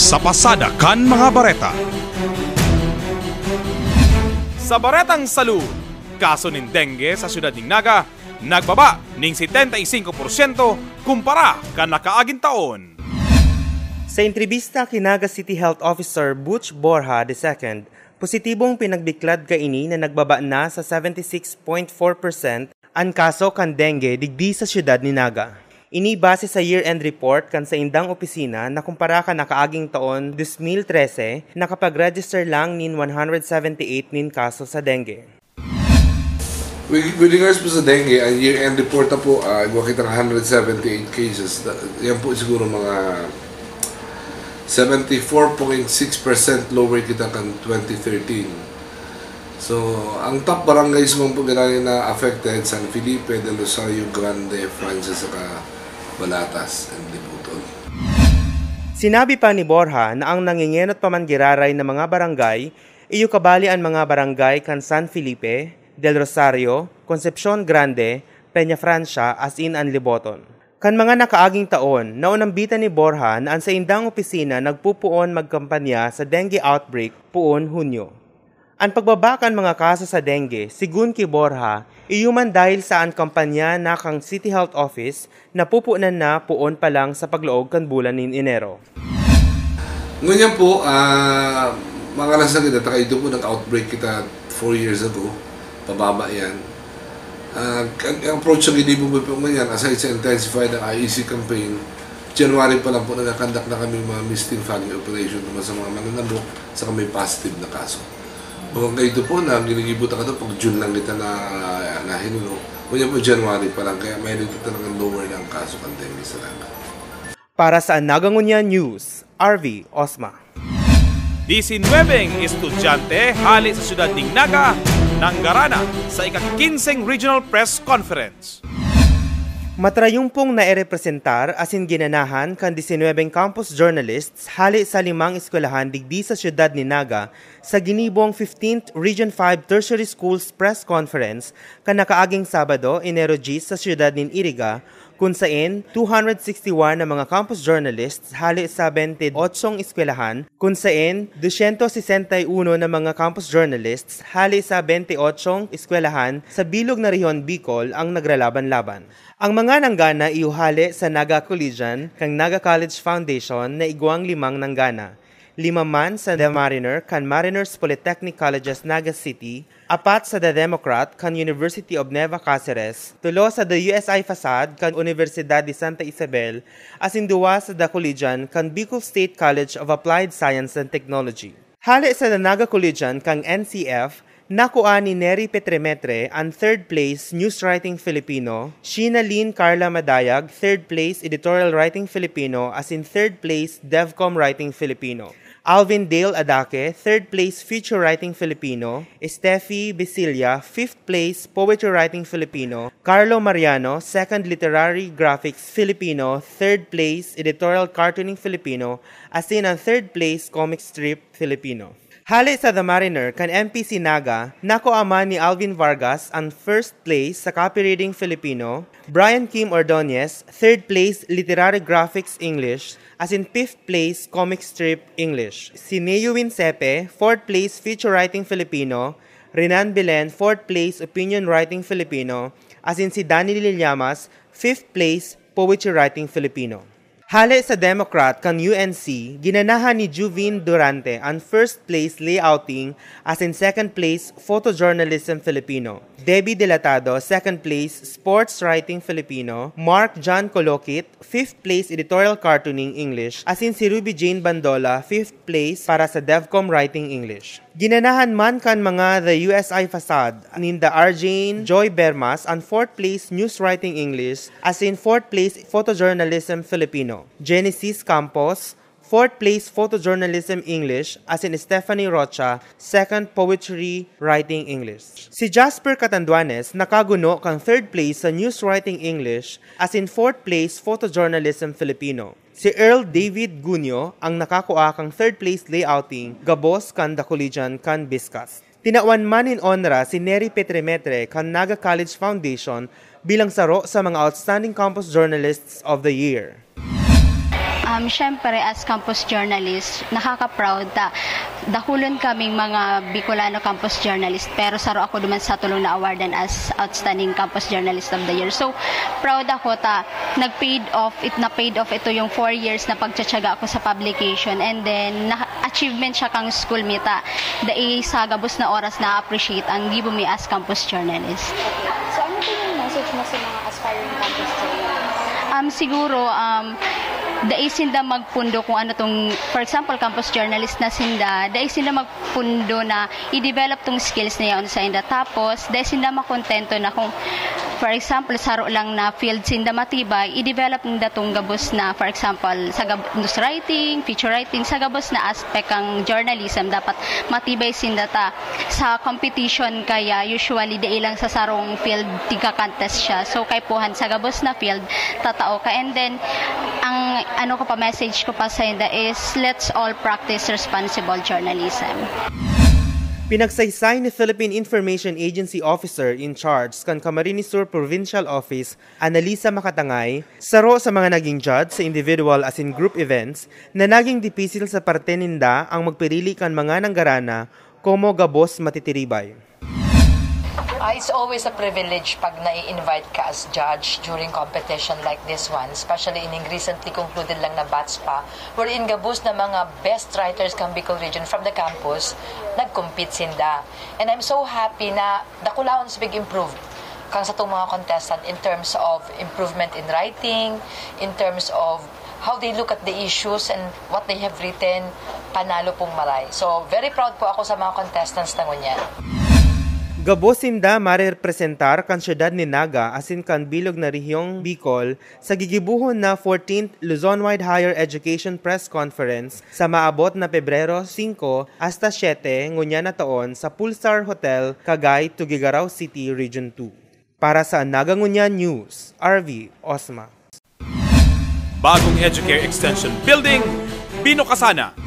Sa pasada kan mga bareta. Sa baretang salud, kaso ng dengue sa siyudad ng Naga nagbaba ning 75% kumpara kan nakaaging taon. Sa entrevista kay Naga City Health Officer Butch Borja II, positibong pinagbiklad kaini na nagbaba na sa 76.4% ang kaso kan dengue digdi sa siyudad ni Naga. Ini base sa year-end report kan sa indang opisina na kumpara ka nakaaging taon 2013 nakapag-register lang nin 178 nin kaso sa dengue. With regards po sa dengue, ang year-end report na po, makita ng 178 cases. Yan po siguro mga 74.6% lower kita kan 2013. So, ang top barangays mong po ganani na affected, San Felipe, Del Rosario, Grande, Francis, saka Balatas, and Diputol. Sinabi pa ni Borja na ang nangingenot pamangiraray ng mga barangay, iyo kabali ang mga barangay kan San Felipe, Del Rosario, Concepcion Grande, Peña Francia, as in ang Liboton. Kan mga nakaaging taon, naunambitan ni Borja na ang sa indang opisina nagpupuon magkampanya sa dengue outbreak puon Hunyo. Ang pagbabakan mga kaso sa dengue, sigun kay Borja, iyuman dahil sa ang kampanya na kang City Health Office na pupunan na puon pa lang sa paglaog kan bulan ni Enero. Ngunyan po, mga lasang kita, ito po nag-outbreak kita 4 years ago, pababa yan. Ang approach sa ginibong po ngayon, aside sa intensified ang IEC campaign, January pa lang po nagkakandak na kami mga misting fogging operation naman sa mga mananabok sa kami positive na kaso. Kung ito po na ginigibutan ka ito, pag June lang kita na hinulo, kanya po January pa lang, kaya mayroon kita ng lower ng kaso kan dengue sa Naga. Para sa Nagangunya News, RV Osma. 19 estudyante hali sa siyudad ng Naga nanggarana sa ika-15 Regional Press Conference. Matrayumpong nairepresentar asin ginanahan kan 19 campus journalists hali sa 5 eskwelahan digdi sa siyudad ni Naga sa ginibong 15th Region 5 Tertiary Schools Press Conference kan nakaaging Sabado, Enero 10 sa siyudad ni Iriga, kung saan 261 na mga campus journalists hali sa 28 eskwelahan, kung saan 261 na mga campus journalists hali sa 28 eskwelahan sa bilog na rehiyon Bicol ang nagralaban-laban. Ang mga nanggana iuhali sa Naga Collegian kang Naga College Foundation na igwang 5 nanggana. 5 man sa The Mariner kan Mariners Polytechnic Colleges Naga City, 4 sa The Democrat kan University of Nueva Cáceres, 3 sa The USI Fasad kan Universidad de Santa Isabel, asin 2 sa The Collegian kan Bicol State College of Applied Science and Technology. Hali sa The Naga Collegian kang NCF, nakuha ni Neri Petremetre ang 3rd place News Writing Filipino, Sheena Lynn Carla Madayag 3rd place Editorial Writing Filipino, as in 3rd place DevCom Writing Filipino. Alvin Dale Adake, 3rd place Feature Writing Filipino, Steffi Basilia, 5th place Poetry Writing Filipino, Carlo Mariano, 2nd Literary Graphics Filipino, 3rd place Editorial Cartooning Filipino, as in ang 3rd place Comic Strip Filipino. Hali sa The Mariner kan MPC Naga, nakuha ni Alvin Vargas ang 1st place sa Copywriting Filipino, Brian Kim Ordonez, 3rd place Literary Graphics English, as in 5th place Comic Strip English. Si Neo Winsepe, 4th place Feature Writing Filipino, Renan Belen, 4th place Opinion Writing Filipino, as in si Danny Lillamas, 5th place Poetry Writing Filipino. Hali sa Democrat kang UNC, ginanahan ni Juvin Durante ang 1st place Layouting, as in 2nd place Photojournalism Filipino. Debbie Delatado, 2nd place Sports Writing Filipino. Mark John Colokit, 5th place Editorial Cartooning English, as in si Ruby Jane Bandola, 5th place para sa DevCom Writing English. Ginanahan man kan mga The USI Fasad, ninda Arjane Joy Bermas ang 4th place News Writing English, as in 4th place Photojournalism Filipino. Genesis Campos, 4th place Photojournalism English, as in Stephanie Rocha, 2nd Poetry Writing English. Si Jasper Catanduanes nakaguno kang 3rd place sa News Writing English, as in 4th place Photojournalism Filipino. Si Earl David Gunyo ang nakakuha kang 3rd place Layouting, gabos kan The Collegian kan Biscas. Tinawan man in honra si Neri Petremetre kan Naga College Foundation bilang saro sa mga Outstanding Campus Journalists of the Year. Siyempre, as campus journalist, nakaka-proud ta. Dahulon kaming mga Bicolano campus journalist, pero saro ako duman sa tulong na awardan as Outstanding Campus Journalist of the Year. So, proud ako ta. Na-paid off ito yung 4 years na pagtsatsaga ako sa publication. And then, achievement siya kang school mita. Dahil sa gabos na oras na appreciate ang gibo mi as campus journalist. So, ano po yung message mo sa mga aspiring campus journalists? Siguro, dahil sinda magpundo kung ano tong, for example, campus journalist na sinda, dahil sinda magpundo na i-develop tong skills na yun sa inda. Tapos, dahil sinda makontento na kung, for example, saro lang na field sinda matibay, i-develop nila tong gabos na, for example, sa news writing, feature writing, sa gabos na aspect ang journalism, dapat matibay sinda ta. Sa competition kaya, usually, dahil lang sa sarong field, tiga-contest siya. So, kay puhan sa gabos na field, tatao ka. And then, ang message ko pa sa inda is, let's all practice responsible journalism. Pinagsaysay ni Philippine Information Agency Officer in Charge kan Camarines Sur Provincial Office, Analisa Makatangay, saro sa mga naging judge sa individual as in group events na naging dipisil sa parte ninda ang magpirili kan mga nanggarana como gabos matitiribay. It's always a privilege pag nai-invite ka as judge during competition like this one, especially in recently concluded lang na batch pa, wherein gabos na mga best writers kang Bicol region from the campus, nag-compete sinda. And I'm so happy na dakulawon sa big improved kang sa itong mga contestant in terms of improvement in writing, in terms of how they look at the issues and what they have written, panalo pong maray. So, very proud po ako sa mga contestants na ngunyan. Gabos sinda marepresentar kan siyudad ni Naga asin kan bilog na rehiyong Bicol sa gigibuhon na 14th Luzon-wide Higher Education Press Conference sa maabot na Pebrero 5 hasta 7 ngunya na taon sa Pulsar Hotel, Cagay, Tugigaraw City, Region 2. Para sa Naga Ngunya News, RV Osma. Bagong Educare Extension Building, binukasana.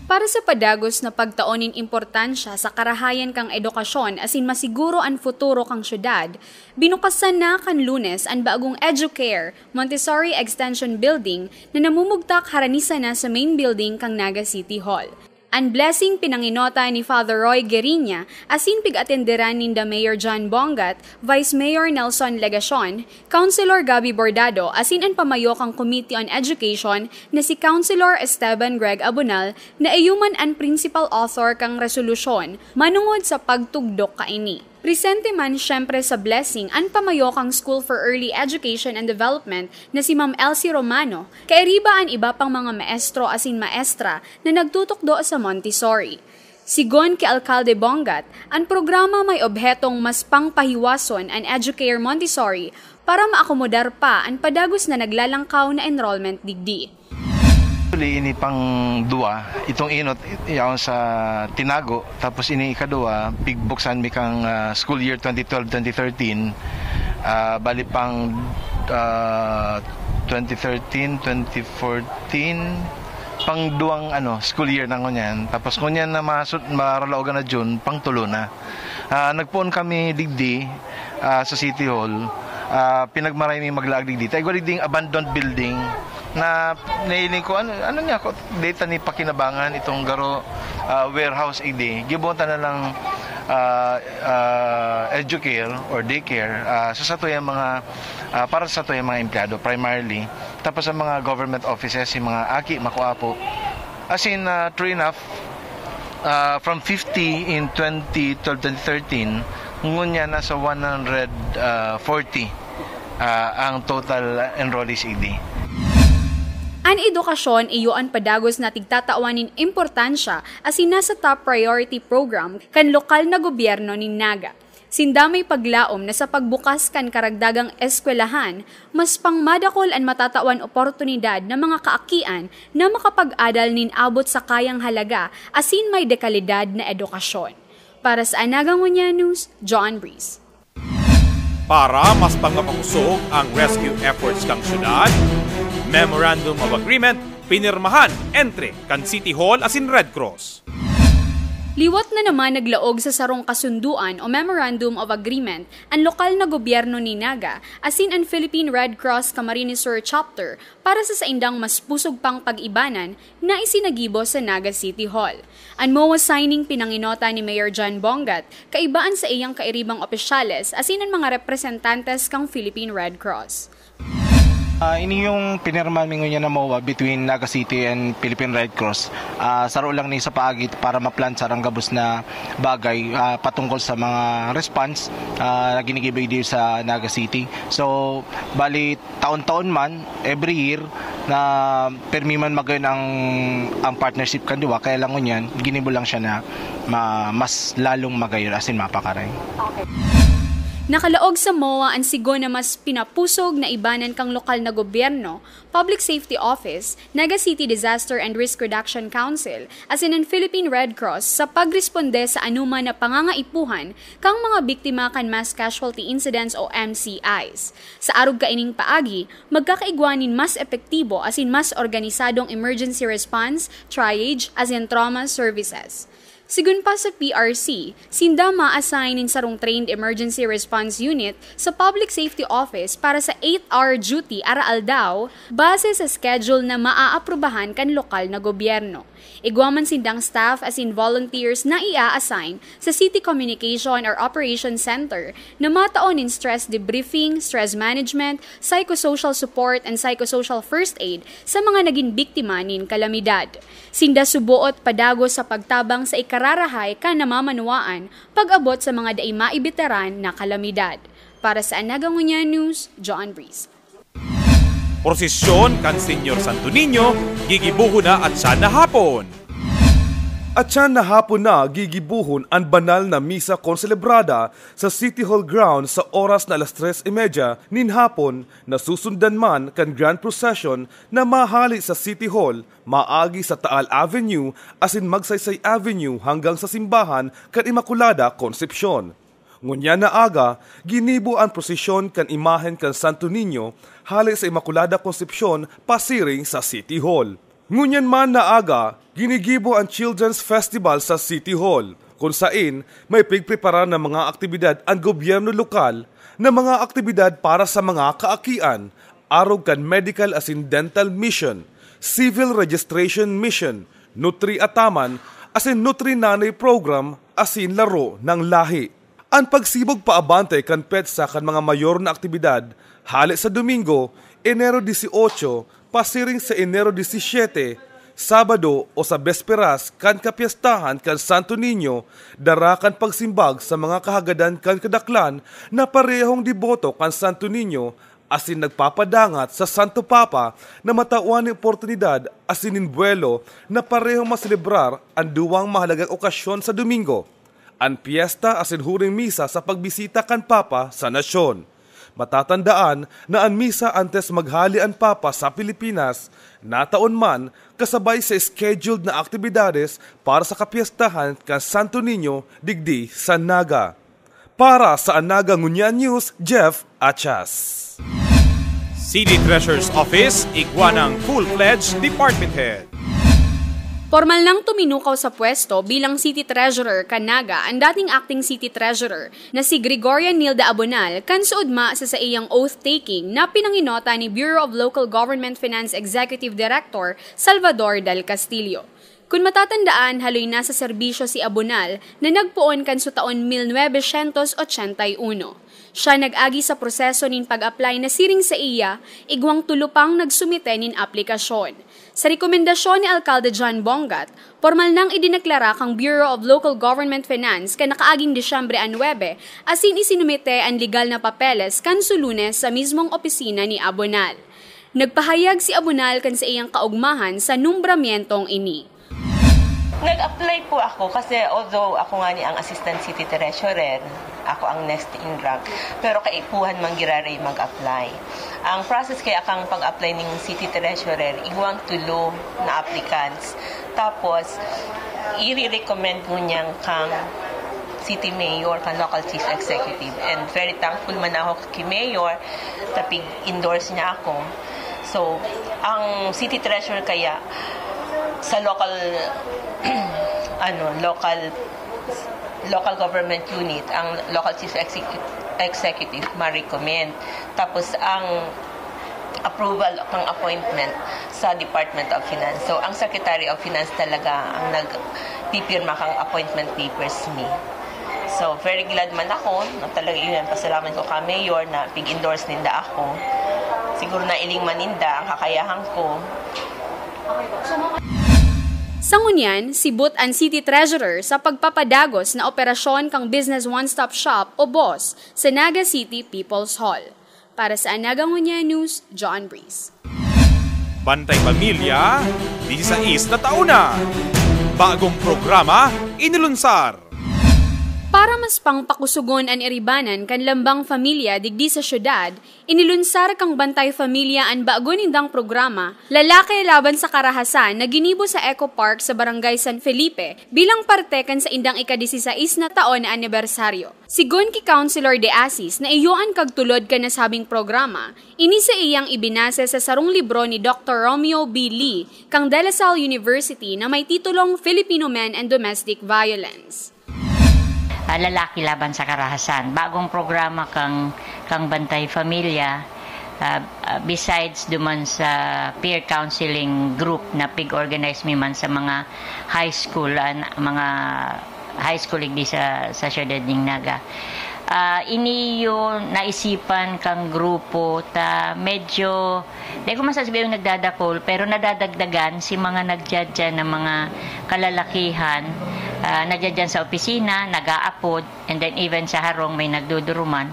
Para sa padagos na pagtaonin importansya sa karahayan kang edukasyon asin masiguro ang futuro kang syudad, binukasan na kan Lunes ang bagong Educare Montessori Extension Building na namumugtak haranisa na sa main building kang Naga City Hall. Ang blessing pinanginota ni Father Roy Gueriña asin pig-atenderan ni Mayor John Bongat, Vice Mayor Nelson Legacion, Councilor Gabby Bordado asin ang pamayok ang Committee on Education na si Councilor Esteban Greg Abunal na iyuman ang principal author kang resolusyon manungod sa pagtugdok kaini. Presente man syempre sa blessing ang pamayokang School for Early Education and Development na si Ma'am Elsie Romano, kairiba ang iba pang mga maestro asin maestra na nagtutukdo sa Montessori. Sigon kay Alcalde Bongat, ang programa may obhetong mas pangpahiwason ang Educare Montessori para maakomodar pa ang padagos na naglalangkaw na enrollment digdi. Ini pang dua, itong inot yaon sa Tinago, tapos ini ikadua, bigbuksan mi kang school year 2012-2013, bali pang 2013-2014, pang duwang school year na ngunyan, tapos ngunyan na maralaogan na June, pang tulo na. Nagpuon kami digdi sa City Hall, pinagmaray mi maglaag digdi, tayo digding abandoned building, na nailing ko ano niya ko data ni pakinabangan itong garo warehouse ID gibonta na lang Educare or daycare sa to yung mga para sa to yung mga empleyado primarily, tapos sa mga government offices yung mga aki makuapo as in true enough from 50 in 2012-2013 ngunya nasa 140 ang total enrollees ID. Ang edukasyon iyoan padagos na tigtatawanin importansya asin nasa top priority program kan lokal na gobyerno ni Naga. Sinda may paglaom na sa pagbukas kan karagdagang eskwelahan, mas pangmadakol ang matatawan oportunidad ng mga kaakian na makapag-adal nin abot sa kayang halaga asin may dekalidad na edukasyon. Para sa Naga Ngunya News, John Breeze. Para mas pangapakusog ang rescue efforts kang syudad, Memorandum of Agreement pinirmahan entre kan City Hall asin Red Cross. Liwat na naman naglaog sa sarong kasunduan o Memorandum of Agreement ang lokal na gobyerno ni Naga asin ang Philippine Red Cross Camarines Sur Chapter para sa saindang mas pusog pang pag-ibanan na isinagibo sa Naga City Hall. Ang MOA signing pinanginota ni Mayor John Bongat kaibaan sa iyang kairibang opisyales asin ang mga representantes kang Philippine Red Cross. Ini yung pinirma mingo niya na MOA between Naga City and Philippine Red Cross. Saro lang ni sa paagit para ma-plan sa gabos na bagay patungkol sa mga response na ginigibay dito sa Naga City. So, bali taon-taon man, every year, na permi man magayon ang partnership kanduwa, kaya lang ngunyan, ginibo lang siya na mas lalong magayon asin mapakaray. Okay. Nakalaog sa MOA ang sigo na mas pinapusog na ibanan kang lokal na gobyerno, Public Safety Office, Naga City Disaster and Risk Reduction Council, as in ang Philippine Red Cross sa pagresponde sa anuman na pangangaipuhan kang mga biktima kan mass casualty incidents o MCIs. Sa arog kaining paagi, magkakaigwanin mas epektibo as in mas organisadong emergency response, triage, as in trauma services. Sigun pa sa PRC, sinda ma-assignin sarong trained emergency response unit sa Public Safety Office para sa 8-hour duty araal daw base sa schedule na maaaprubahan kan lokal na gobyerno. Igwaman sindang staff as in volunteers na ia-assign sa City Communication or Operations Center na mataon in stress debriefing, stress management, psychosocial support, and psychosocial first aid sa mga naging biktima nin kalamidad. Sinda subuot padago sa pagtabang sa ikararahay ka namamanuaan pag-abot sa mga daay maibiteran na kalamidad. Para sa Naga Ngunya News, John Breeze. Prosesyon kan Senyor Santo Niño, gigibuhon na at siya na hapon. At siya na hapon na gigibuhon ang banal na misa konselebrada sa City Hall ground sa oras na 3:30 nin hapon na susundan man kan Grand Procession na mahali sa City Hall, maagi sa Taal Avenue asin Magsaysay Avenue hanggang sa simbahan kan Immaculada Concepcion. Ngunya na aga, ginibo ang prosesyon kan imahen kan Santo Niño hali sa Immaculada Concepcion pasiring sa City Hall. Ngunyan man na aga, ginigibo ang Children's Festival sa City Hall, kung saan may pigprepara ng mga aktibidad ang gobyerno lokal na mga aktibidad para sa mga kaakian, arog kan medical asin dental mission, civil registration mission, Nutri-Ataman asin Nutri-Nanay program asin laro ng lahi. Ang pagsibog paabante kan petsa kan mga mayor na aktibidad, hali sa Domingo, Enero 18, pasiring sa Enero 17, Sabado o sa Besperas kan kapiyastahan kan Santo Niño, darakan pagsimbag sa mga kahagadan kan kadaklan na parehong deboto kan Santo Niño, asin nagpapadangat sa Santo Papa na matawan ni oportunidad asin inbuelo na parehong maselebrar ang duwang mahalagang okasyon sa Domingo, ang piyesta asin huring misa sa pagbisita kan Papa sa nasyon. Matatandaan na ang misa antes maghali ang Papa sa Pilipinas, nataon man kasabay sa scheduled na aktibidades para sa kapiyastahan kan Santo Niño digdi sa Naga. Para sa Naga Ngunya News, Jeff Achas. City Treasurer's Office, igwanang full-fledged department head. Formal nang tuminukaw sa pwesto bilang City Treasurer kan Naga ang dating acting City Treasurer na si Gregoria Nilda Abonal kan suudma sa iyang oath-taking na pinanginota ni Bureau of Local Government Finance Executive Director Salvador Del Castillo. Kung matatandaan, haloy nasa serbisyo si Abonal na nagpuon kan sa taon 1981. Siya nag-agi sa proseso nin pag-apply na siring sa iya, igwang tulupang nagsumite nin aplikasyon. Sa rekomendasyon ni Alcalde John Bongat, formal nang idineklara kang Bureau of Local Government Finance ka nakaaging Disyembre 9, asin isinumite ang legal na papeles kan sa Lunes sa mismong opisina ni Abonal. Nagpahayag si Abonal kan sa iyang kaugmahan sa numbramientong ini. Nag-apply po ako kasi although ako nga ni ang Assistant City Treasurer, ako ang next in rank, pero kaipuhan man giraray mag-apply. Ang process kaya akang pag-apply ng City Treasurer, igwang tulo na applicants. Tapos, i-recommend mo niyang kang City Mayor, kang Local Chief Executive. And very thankful man ako kay Mayor, tapig endorse niya ako. So, ang City Treasurer kaya, sa local local government unit, ang local chief executive ma-recommend. Tapos ang approval ng appointment sa Department of Finance. So ang Secretary of Finance talaga ang nagpipirma kang appointment papers ni. So very glad man ako na talaga yun. Pasalamat ko ka Mayor na pig-endorse ninda ako. Siguro na iling maninda ang kakayahan ko. Sa ngunyan, sibut ang City Treasurer sa pagpapadagos na operasyon kang Business One-Stop Shop o BOSS sa Naga City People's Hall. Para sa Naga Ngunya News, John Breeze. Bantay Pamilya, 16 na taon na. Bagong programa, inulunsar. Para mas pangpakusugon an iribanan kan lambang familia digdi sa syudad, inilunsar kang Bantay Familia an bago nindang programa, Lalaki Laban sa Karahasan na ginibo sa Eco Park sa Barangay San Felipe bilang parte kan sa indang ika-16 na taon na anibersaryo. Sigon ki Councilor De Asis na iyuan kagtulod ka nasabing programa, ini sa iyang ibinase sa sarong libro ni Dr. Romeo B. Lee kang De La Salle University na may titulong Filipino Men and Domestic Violence. Lalaki Laban sa Karahasan. Bagong programa kang Bantay Familia, besides duman sa peer counseling group na pig-organize mi man sa mga high school igdi sa syudad ng Naga. Ini yung naisipan kang grupo ta medyo, di ko masasabi yung nagdadakol, pero nadadagdagan si mga nagdadyan ng mga kalalakihan, nagdadyan sa opisina, nag-aapod, and then even sa harong may nagduduruman,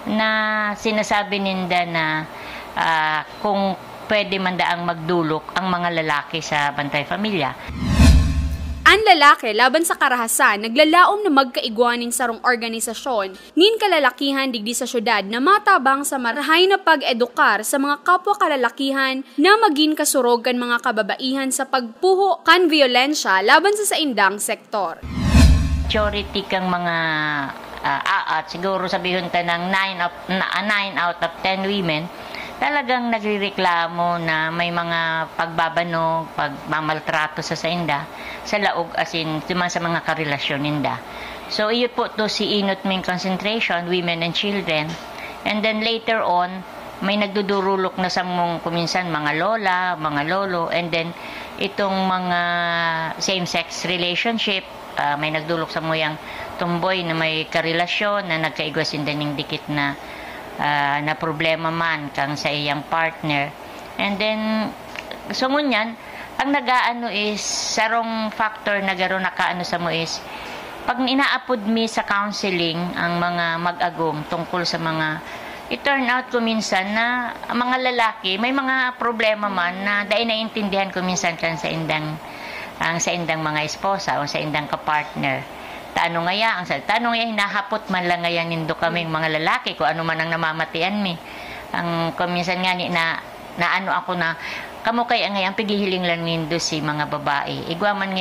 na sinasabi ninda na kung pwede man daang magdulok ang mga lalaki sa Bantay Familia. Ang Lalaki Laban sa Karahasan naglalaom na magkaigwanin sarong organisasyon nin kalalakihan digdi sa syudad na matabang sa marahay na pag-edukar sa mga kapwa kalalakihan na maging kasurog kan mga kababaihan sa pagpuho kan violensya laban sa saindang sektor. Majority kang mga at siguro sabihin ta ng 9 out of 10 women talagang nagrereklamo na may mga pagbabanog, pagmamaltrato sa sainda, sa laog asin duman sa mga karelasyon ninda. So iyo po to si inot ming concentration, women and children. And then later on, may nagdudurulok na sa mong kuminsan mga lola, mga lolo, and then itong mga same-sex relationship, may nagdulok sa moyang tumboy na may karelasyon na nagkaigwasin din ng dikit na problema man kang sa iyang partner. And then so ngunyan ang nagaano is sarong factor na garo nakaano sa mo is pag inaapod mi sa counseling ang mga mag-agom tungkol sa mga i-turn out ko minsan na mga lalaki may mga problema man na dahil naiintindihan ko minsan kan sa indang mga esposa o sa indang kapartner. Tanong nga hinahapot man lang ngayon nindo kaming mga lalaki kung ano man ang namamatian mi. Ang kuminsan nga ni na ano ako na kamo kay ngayon pigihiling lang nindo si mga babae. Igwaman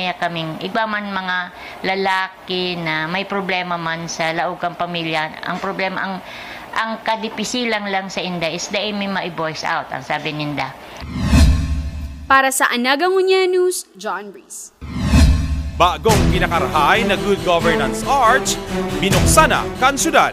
mga lalaki na may problema man sa laog kang pamilya. Ang problema ang kadipisilang lang sa inda is dahil may ma-voice out ang sabi ninda. Para sa Naga Ngunya News, John Breeze. Bagong pinakarahay na Good Governance Arch, binuksan na kan syudad.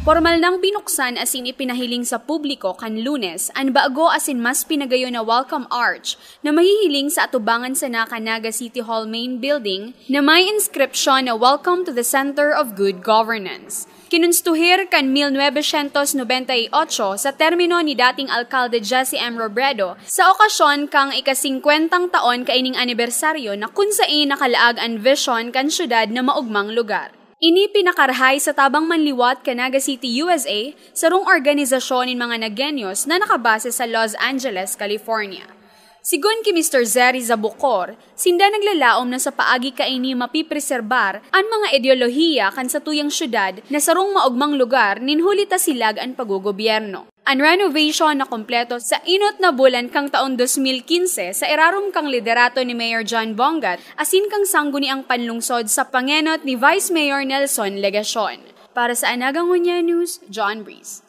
Formal nang binuksan asin ipinahiling sa publiko kan Lunes ang bago asin mas pinagayo na welcome arch na mahihiling sa atubangan sa Naga City Hall main building na may inscription na Welcome to the Center of Good Governance. Kinunstuhir kan 1998 sa termino ni dating alkalde Jesse M. Robredo sa okasyon kang ika-50 taon kaining anibersaryo na kung saan nakalaag ang vision kan syudad na maugmang lugar. Ini pinakarahay sa tabang manliwat ka Naga City, USA, sarong organisasyon ng mga Nagenyos na nakabase sa Los Angeles, California. Sigon ki Mr. Zeri Zabucor, sinda naglalaom na sa paagi kaini mapipreserbar ang mga ideolohiya kan sa tuyang syudad na sarong maugmang lugar ninhulita silag ang pagugobyerno. Ang renovation na kompleto sa inot na bulan kang taon 2015 sa irarum kang liderato ni Mayor John Bongat asin kang sangguni ang panlungsod sa pangenot ni Vice Mayor Nelson Legacion. Para sa Naga Ngunya News, John Breeze.